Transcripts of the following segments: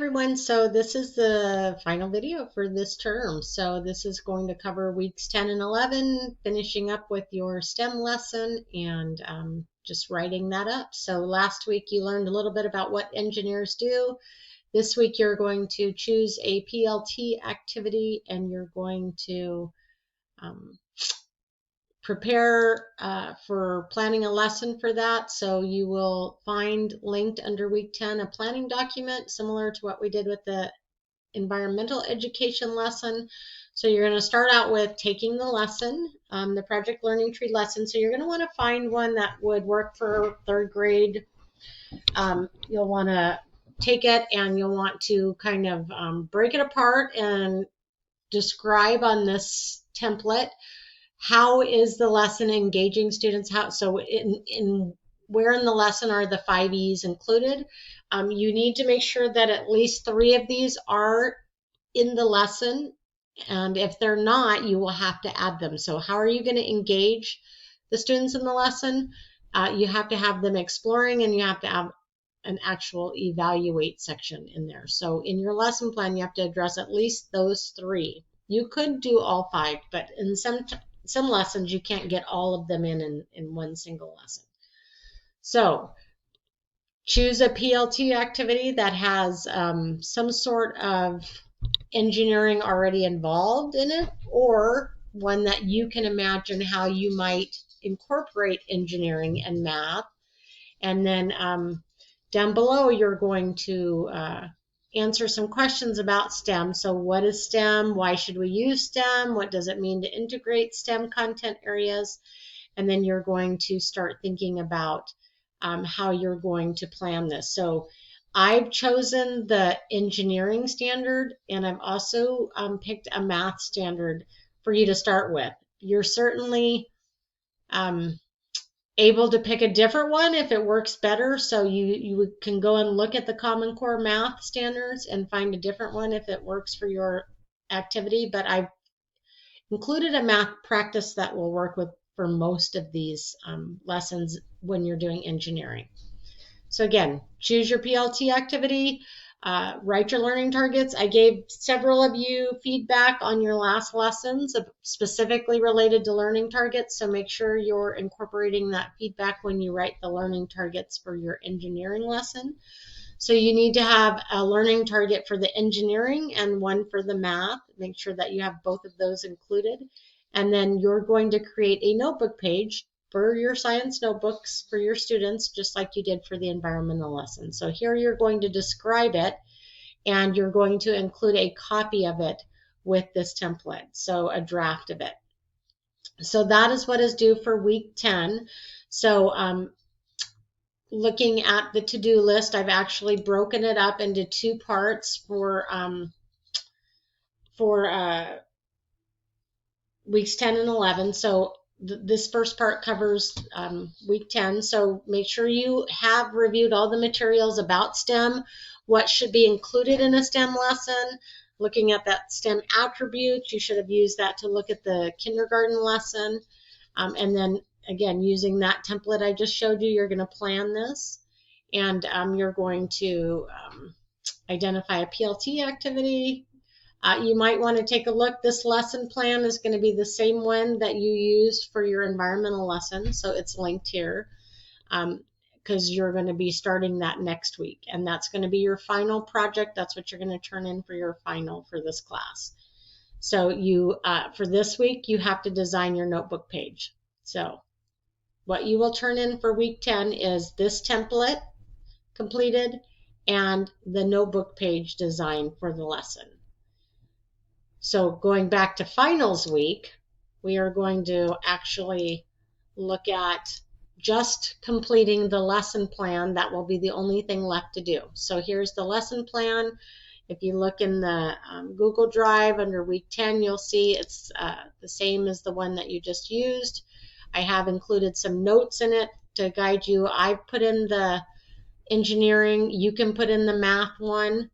everyone. So this is the final video for this term. So this is going to cover weeks 10 and 11, finishing up with your STEM lesson and just writing that up. So last week you learned a little bit about what engineers do. This week you're going to choose a PLT activity and you're going to prepare for planning a lesson for that. So you will find linked under week 10 a planning document similar to what we did with the environmental education lesson. So you're going to start out with taking the lesson, the project learning tree lesson. So you're going to want to find one that would work for third grade. You'll want to take it and you'll want to kind of break it apart and describe on this template how is the lesson engaging students? So where in the lesson are the 5 E's included? You need to make sure that at least 3 of these are in the lesson. And if they're not, you will have to add them. So how are you going to engage the students in the lesson? You have to have them exploring and you have to have an actual evaluate section in there. So in your lesson plan, you have to address at least those 3. You could do all 5, but in some lessons you can't get all of them in one single lesson. So choose a PLT activity that has some sort of engineering already involved in it, or one that you can imagine how you might incorporate engineering and math. And then down below you're going to answer some questions about STEM. So what is STEM? Why should we use STEM? What does it mean to integrate STEM content areas? And then you're going to start thinking about how you're going to plan this. So I've chosen the engineering standard, and I've also picked a math standard for you to start with. You're certainly able to pick a different one if it works better. So you can go and look at the Common Core math standards and find a different one if it works for your activity. But I've included a math practice that will work for most of these lessons when you're doing engineering. So again, choose your PLT activity. Write your learning targets. I gave several of you feedback on your last lessons specifically related to learning targets, so make sure you're incorporating that feedback when you write the learning targets for your engineering lesson. So you need to have a learning target for the engineering and one for the math. Make sure that you have both of those included. And then you're going to create a notebook page for your science notebooks for your students, just like you did for the environmental lesson. So here you're going to describe it, and you're going to include a copy of it with this template, so a draft of it. So that is what is due for week 10. So looking at the to-do list, I've actually broken it up into 2 parts for weeks 10 and 11. So this first part covers week 10, so make sure you have reviewed all the materials about STEM, what should be included in a STEM lesson. Looking at that STEM attributes, you should have used that to look at the kindergarten lesson. And then again, using that template I just showed you, you're going to plan this, and you're going to identify a PLT activity. You might want to take a look. This lesson plan is going to be the same one that you used for your environmental lesson, so it's linked here because you're going to be starting that next week, and that's going to be your final project. That's what you're going to turn in for your final for this class. So you for this week, you have to design your notebook page. So what you will turn in for week 10 is this template completed and the notebook page design for the lesson. So going back to finals week, we are going to actually look at just completing the lesson plan. That will be the only thing left to do. So here's the lesson plan. If you look in the Google Drive under week 10, you'll see it's the same as the one that you just used. I have included some notes in it to guide you. I've put in the engineering. You can put in the math one.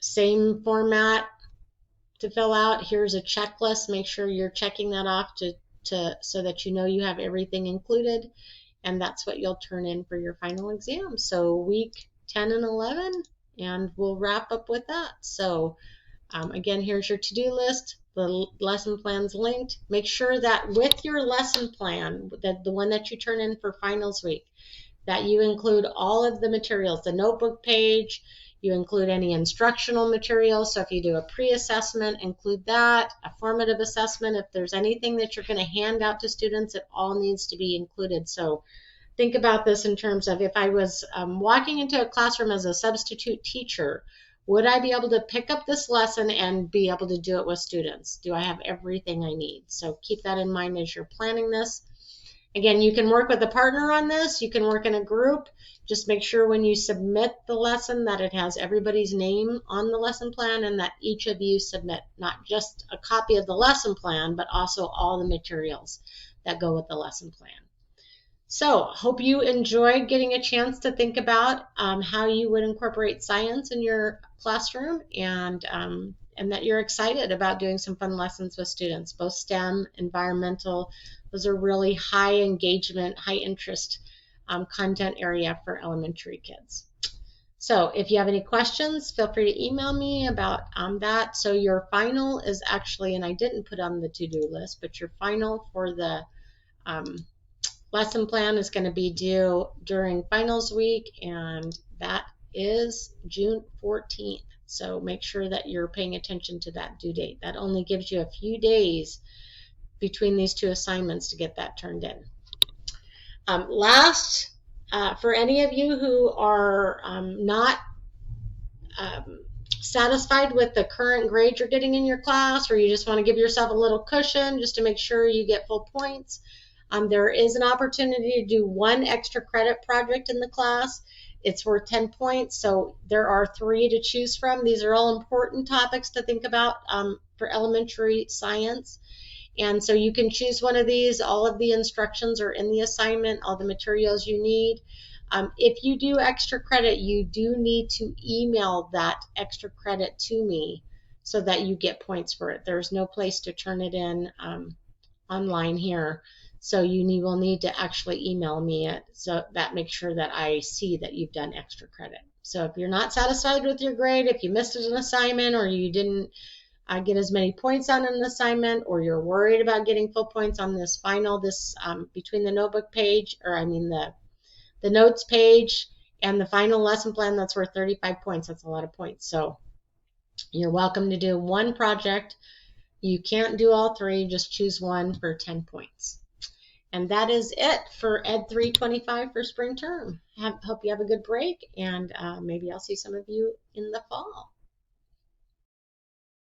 Same format to fill out. Here's a checklist. Make sure you're checking that off so that you know you have everything included, and that's what you'll turn in for your final exam. So week 10 and 11, and we'll wrap up with that. So again, here's your to-do list. The lesson plan's linked. Make sure that with your lesson plan, the one that you turn in for finals week, that you include all of the materials, the notebook page, you include any instructional materials. So if you do a pre-assessment, include that, a formative assessment. If there's anything that you're going to hand out to students, it all needs to be included. So think about this in terms of, if I was walking into a classroom as a substitute teacher, would I be able to pick up this lesson and be able to do it with students? Do I have everything I need? So keep that in mind as you're planning this. Again, you can work with a partner on this. You can work in a group. Just make sure when you submit the lesson that it has everybody's name on the lesson plan, and that each of you submit not just a copy of the lesson plan, but also all the materials that go with the lesson plan. So, hope you enjoyed getting a chance to think about how you would incorporate science in your classroom, and that you're excited about doing some fun lessons with students, both STEM, environmental. Those are really high engagement, high interest content area for elementary kids. So if you have any questions, feel free to email me about that. So your final is actually, and I didn't put on the to-do list, but your final for the lesson plan is going to be due during finals week, and that is June 14th. So make sure that you're paying attention to that due date. That only gives you a few days between these two assignments to get that turned in. Last, for any of you who are not satisfied with the current grade you're getting in your class, or you just want to give yourself a little cushion just to make sure you get full points, there is an opportunity to do one extra credit project in the class. It's worth 10 points, so there are 3 to choose from. These are all important topics to think about for elementary science. And so you can choose one of these. All of the instructions are in the assignment, all the materials you need. If you do extra credit, you do need to email that extra credit to me so that you get points for it. There's no place to turn it in online here. So you will need to actually email me it, so that makes sure that I see that you've done extra credit. So if you're not satisfied with your grade, if you missed an assignment, or you didn't get as many points on an assignment, or you're worried about getting full points on this final, between the notebook page, or I mean the notes page and the final lesson plan, that's worth 35 points. That's a lot of points. So you're welcome to do one project. You can't do all 3, just choose one for 10 points. And that is it for ED325 for spring term. Hope you have a good break, and maybe I'll see some of you in the fall.